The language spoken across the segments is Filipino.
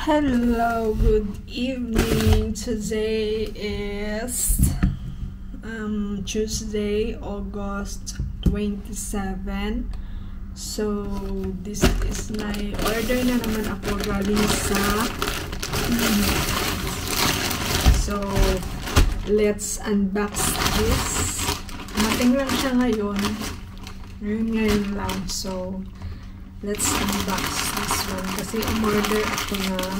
Hello, good evening. Today is Tuesday, August 27. So, this is my order na naman ako galing sa So, let's unbox this. Mating lang siya ngayon. Ngayon lang. So, let's unbox this one. Kasi umorder ako ng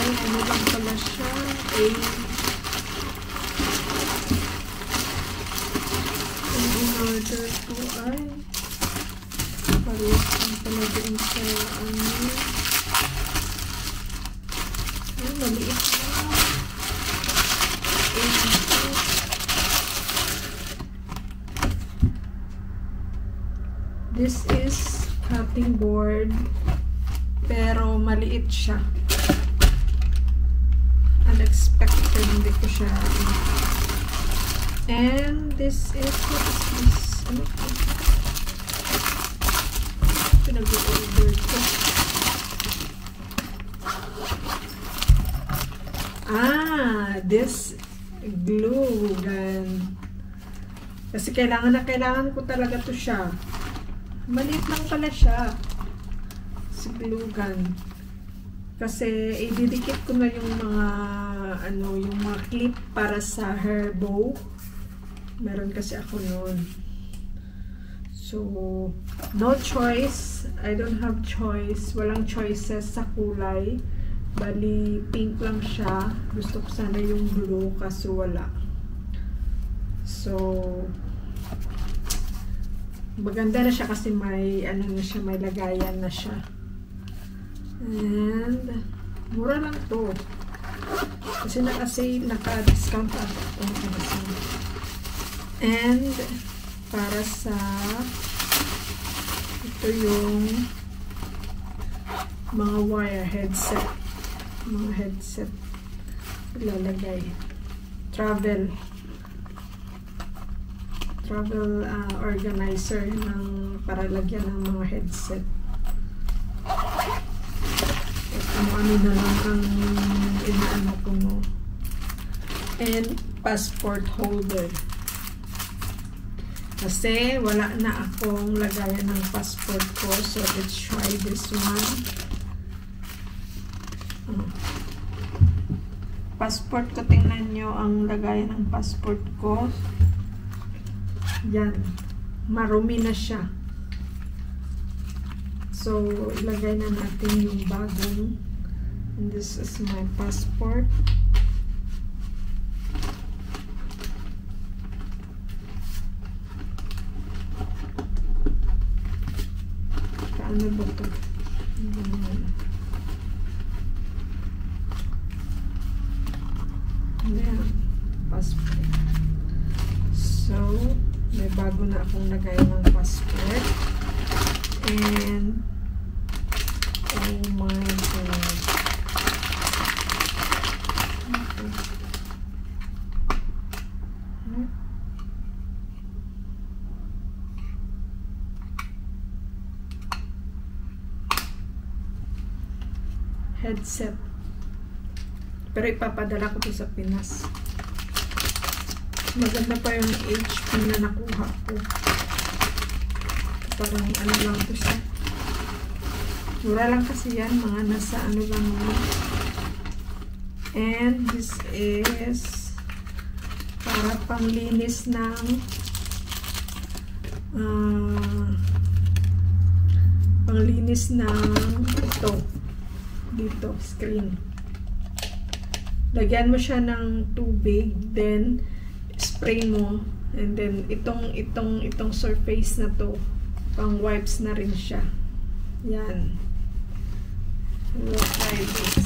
ano lang pala siya. Umorder ko ay parehas lang pala din sa ay, maliit na. This is cutting board, pero maliit siya. Unexpected, hindi ko siya. And this is, what is this? Ano ito? Pinag-order ko. This glue gun. Kasi kailangan ko talaga to siya. Maliit lang pala siya. Si glue gun. Kasi ididikit ko na yung mga yung mga clip para sa hair bow. Meron kasi ako noon. So, no choice. I don't have choice. Walang choices sa kulay. Bali, pink lang siya. Gusto ko sana yung blue kaso wala. So, maganda na siya kasi may may lagayan na siya. And mura lang to. Kasi naka-discount ako. And para sa ito yung mga wire headset. Mga headset ilalagay. Travel organizer ng para lagyan ng mga headset. Ano na lang ang inaano ko mo. And passport holder. Kasi wala na akong lagayan ng passport ko. So let's try this one. Passport ko, tingnan nyo ang lagayan ng passport ko. Yan. Marumi na siya. So, ilagay na natin yung bagong. And this is my passport. Paano ba ito? Ayan. Passport. So, may bago na akong lagay ng passport. And oh my god. Headset. Pero ipapadala ko to sa Pinas. Maganda pa yung HP na nakuha ko. Parang lang to siya. Mura lang kasi yan. Mga nasa lang mo. And this is para panglinis ng ito. Dito, screen. Lagyan mo siya ng tubig. Then, spray mo. And then, itong surface na to. Pang wipes na rin siya. Yan. We'll try this.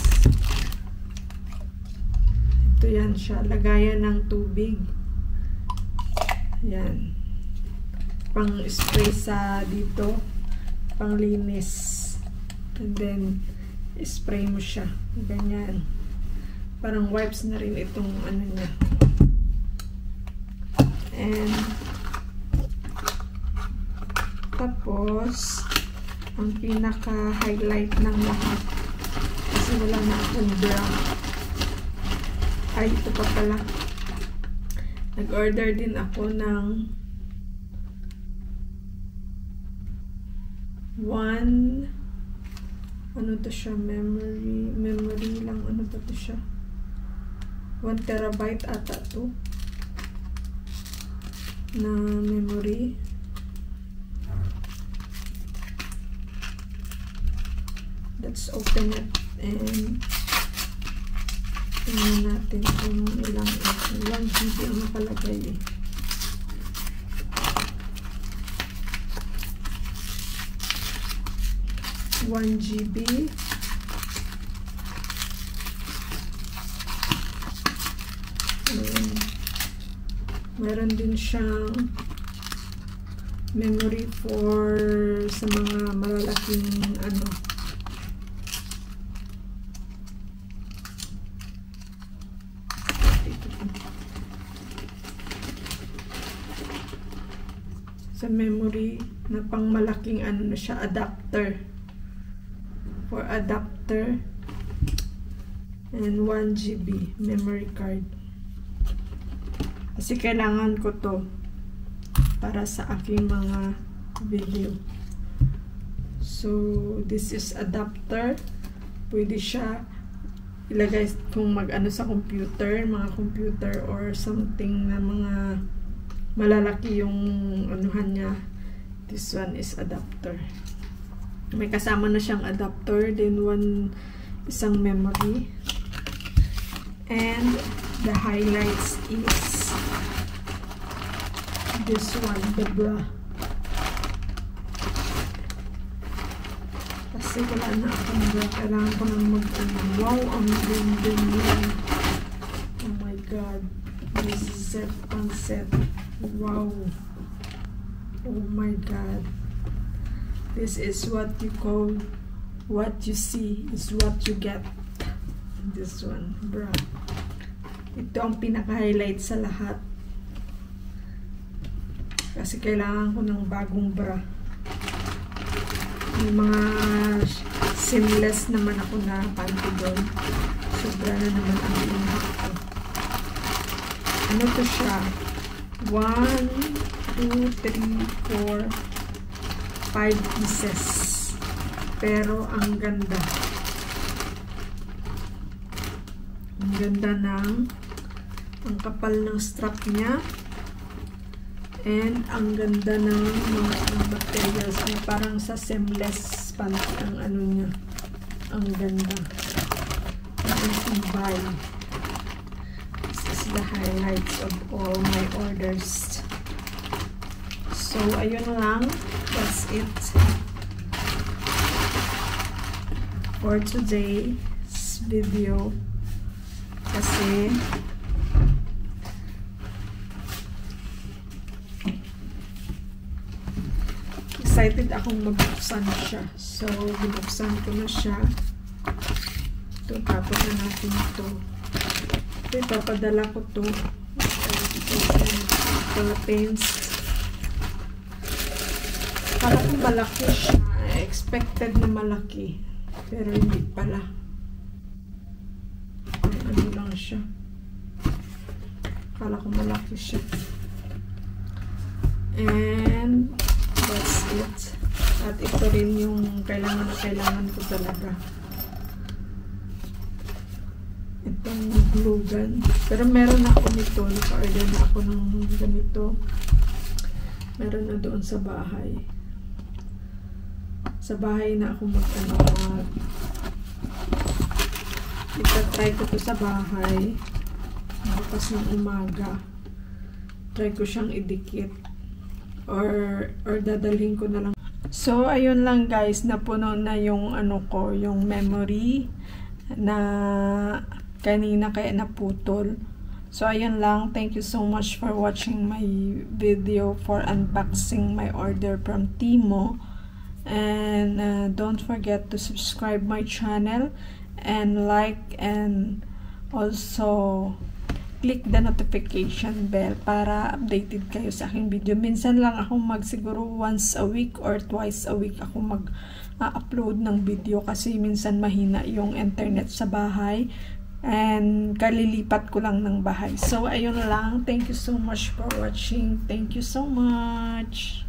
Ito yan siya. Lagayan ng tubig. Yan. Pang spray sa dito. Pang linis. And then, spray mo siya. Ganyan. Parang wipes na rin itong niya. And tapos ang pinaka-highlight ng lahat kasi wala na akong bra. Ay, ito pa pala. Nag-order din ako ng ano to siya, memory lang, ano ba to siya, 1 terabyte ata to na memory. Let's open it and tingnan natin kung ilang 1 GB ang nakalagay eh. One GB. Meron din siyang memory for sa mga malalaking ano. Sa memory na pang malaking ano na siya, adapter. For adapter and 1 GB memory card. Kasi kailangan ko to para sa aking mga video. So this is adapter. Pwede siya ilagay kung mag-ano sa computer, mga computer or something na mga malalaki yung anuhan niya. This one is adapter. May kasama na siyang adapter, then isang memory, and the highlights is this one, the bra. Kasi wala na akong bra, kailangan ko nang wow, ang ganda niya. Oh my god, this is set on set. Wow, oh my god. This is what you call, what you see is what you get. This one, bra. Ito ang pinaka-highlight sa lahat. Kasi kailangan ko ng bagong bra. May mga seamless naman ako na panty doon. Sobra na naman ang impact ko. Ano to siya? 1, 2, 3, 4, 5 pieces. Pero ang ganda. Ang ganda ang kapal ng strap niya. And ang ganda ng mga materials niya. Parang sa seamless pants ang ano niya. Ang ganda. Ang buy. This is the highlights of all my orders. So, ayun lang. That's it for today's video. Kasi excited akong magbuksan siya. So, binuksan ko na siya. Ito, tapos na natin ito. Ito, ipapadala ko ito. Philippines. Para kung malaki siya. Expected na malaki. Pero hindi pala. Ano lang siya. Kala ko malaki siya. And that's it. At ito rin yung kailangan ko talaga. Itong glue gun. Pero meron ako nito. Naka-order na ako ng ganito. Meron na doon sa bahay. Sa bahay na ako itatry ko to sa bahay. Bukas ng umaga. Try ko siyang idikit. Or dadalhin ko na lang. So, ayun lang guys. Napuno na yung yung memory na kanina kaya naputol. So, ayun lang. Thank you so much for watching my video for unboxing my order from Temu. And don't forget to subscribe my channel and like, and also click the notification bell para updated kayo sa aking video. Minsan lang ako siguro once a week or twice a week ako mag-upload ng video kasi minsan mahina yung internet sa bahay and kalilipat ko lang ng bahay. So ayun lang, thank you so much for watching. Thank you so much.